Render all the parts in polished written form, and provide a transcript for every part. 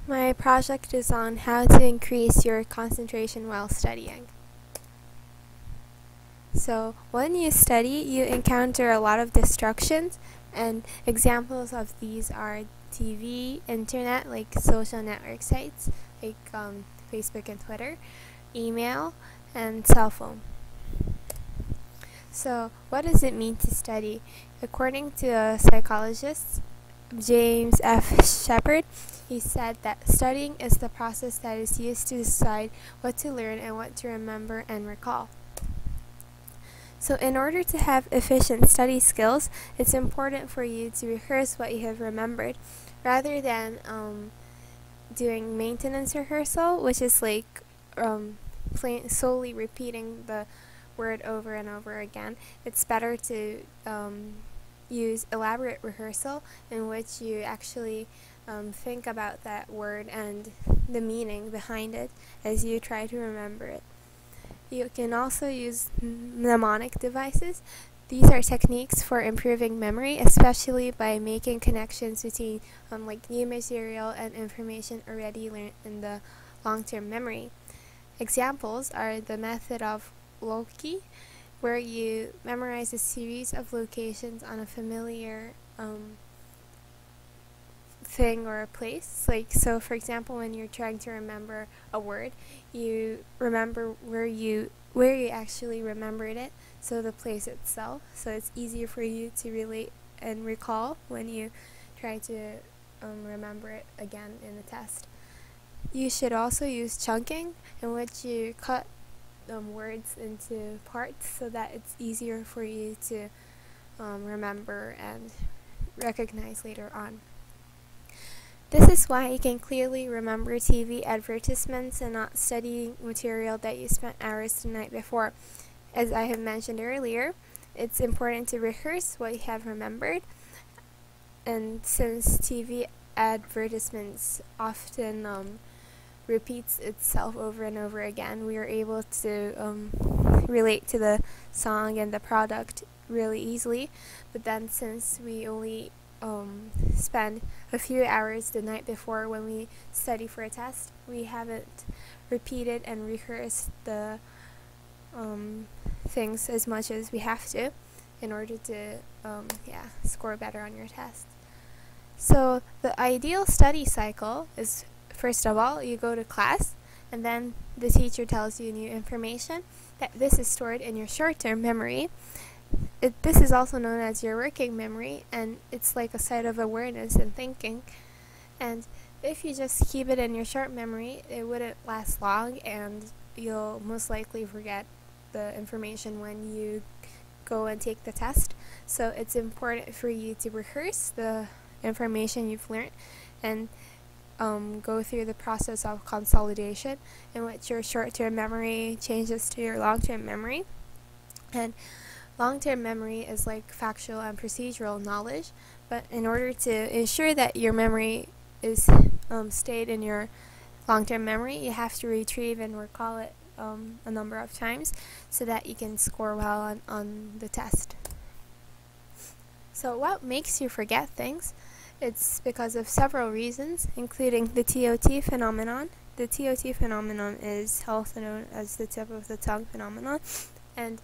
My project is on how to increase your concentration while studying. So, when you study, you encounter a lot of distractions, and examples of these are TV, internet, like social network sites, like Facebook and Twitter, email, and cell phone. So, what does it mean to study? According to a psychologist, James F. Shepard, he said that studying is the process that is used to decide what to learn and what to remember and recall. So in order to have efficient study skills, it's important for you to rehearse what you have remembered rather than doing maintenance rehearsal, which is like solely repeating the word over and over again. It's better to use elaborate rehearsal in which you actually think about that word and the meaning behind it as you try to remember it. You can also use mnemonic devices. These are techniques for improving memory, especially by making connections between like new material and information already learned in the long-term memory. Examples are the method of Loki, where you memorize a series of locations on a familiar thing or a place. Like, so for example, when you're trying to remember a word, you remember where you actually remembered it, so the place itself, so it's easier for you to relate and recall when you try to remember it again in the test. You should also use chunking, in which you cut words into parts so that it's easier for you to remember and recognize later on. This is why you can clearly remember TV advertisements and not studying material that you spent hours the night before. As I have mentioned earlier, it's important to rehearse what you have remembered, and since TV advertisements often repeats itself over and over again, we are able to relate to the song and the product really easily. But then since we only spend a few hours the night before when we study for a test, we haven't repeated and rehearsed the things as much as we have to in order to score better on your test. So the ideal study cycle is, first of all, you go to class, and then the teacher tells you new information. That this is stored in your short-term memory. This is also known as your working memory, and it's like a site of awareness and thinking. And if you just keep it in your short memory, it wouldn't last long, and you'll most likely forget the information when you go and take the test. So it's important for you to rehearse the information you've learned and go through the process of consolidation, in which your short-term memory changes to your long-term memory. And long-term memory is like factual and procedural knowledge, but in order to ensure that your memory is stayed in your long-term memory, you have to retrieve and recall it a number of times so that you can score well on the test. So what makes you forget things? It's because of several reasons, including the TOT phenomenon. The TOT phenomenon is also known as the tip of the tongue phenomenon, and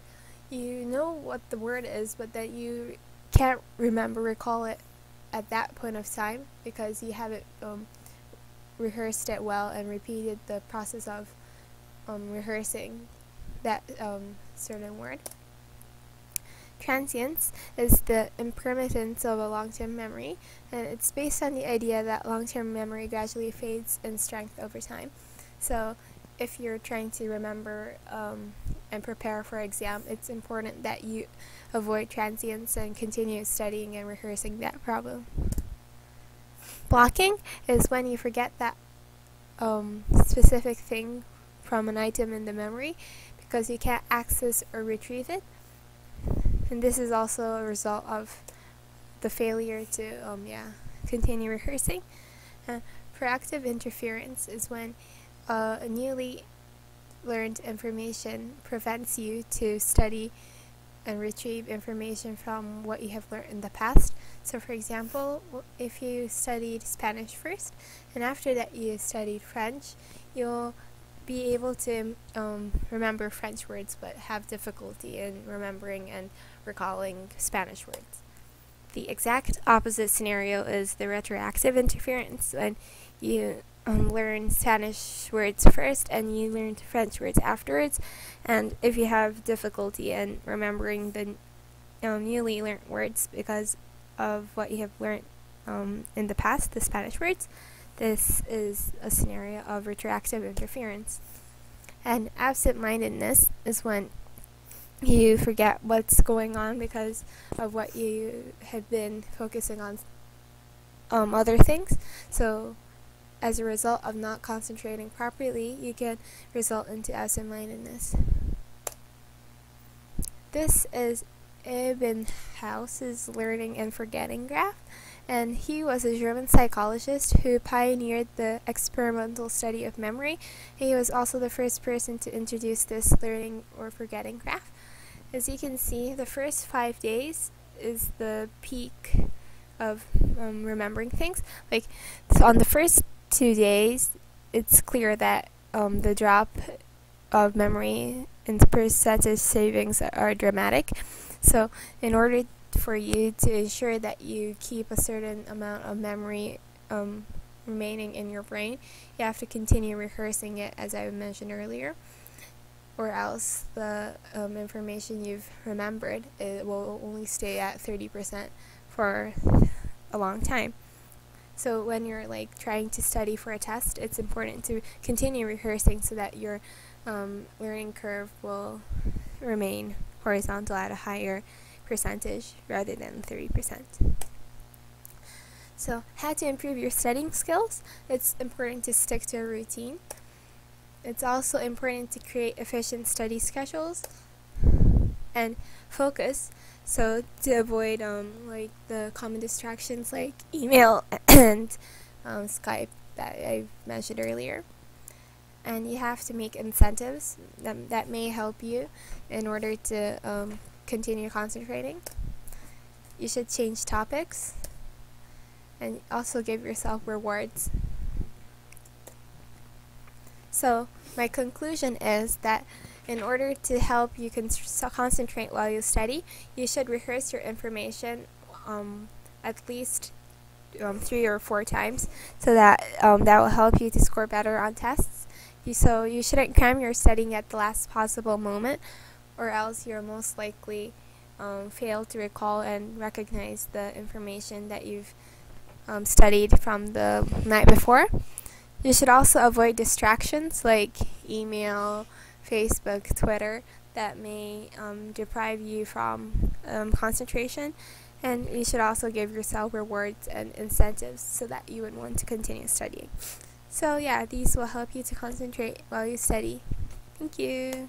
you know what the word is, but that you can't recall it at that point of time because you haven't rehearsed it well and repeated the process of rehearsing that certain word. Transience is the impermanence of a long-term memory, and it's based on the idea that long-term memory gradually fades in strength over time. So if you're trying to remember and prepare for exam, it's important that you avoid transience and continue studying and rehearsing that problem. Blocking is when you forget that specific thing from an item in the memory because you can't access or retrieve it. And this is also a result of the failure to continue rehearsing. Proactive interference is when newly learned information prevents you to study and retrieve information from what you have learned in the past. So for example, if you studied Spanish first and after that you studied French, you'll be able to remember French words but have difficulty in remembering and recalling Spanish words. The exact opposite scenario is the retroactive interference, when you learn Spanish words first and you learn French words afterwards, and if you have difficulty in remembering the newly learned words because of what you have learned in the past, the Spanish words, this is a scenario of retroactive interference. And absent-mindedness is when you forget what's going on because of what you have been focusing on other things. So as a result of not concentrating properly, you can result into absent-mindedness. This is Ebbinghaus's learning and forgetting graph, and he was a German psychologist who pioneered the experimental study of memory. He was also the first person to introduce this learning or forgetting graph. As you can see, the first 5 days is the peak of remembering things. Like, so on the first 2 days, it's clear that the drop of memory in percentage savings are dramatic. So in order for you to ensure that you keep a certain amount of memory remaining in your brain, you have to continue rehearsing it, as I mentioned earlier, or else the information you've remembered, it will only stay at 30% for a long time. So when you're like trying to study for a test, it's important to continue rehearsing so that your learning curve will remain horizontal at a higher percentage rather than 30%. So how to improve your studying skills? It's important to stick to a routine. It's also important to create efficient study schedules and focus, so to avoid like the common distractions like email and Skype that I mentioned earlier. And you have to make incentives that may help you in order to continue concentrating. You should change topics and also give yourself rewards. So my conclusion is that in order to help you concentrate while you study, you should rehearse your information at least 3 or 4 times, so that that will help you to score better on tests. So you shouldn't cram your studying at the last possible moment, or else you'll most likely fail to recall and recognize the information that you've studied from the night before. You should also avoid distractions like email, Facebook, Twitter that may deprive you from concentration. And you should also give yourself rewards and incentives so that you would want to continue studying. So yeah, these will help you to concentrate while you study. Thank you.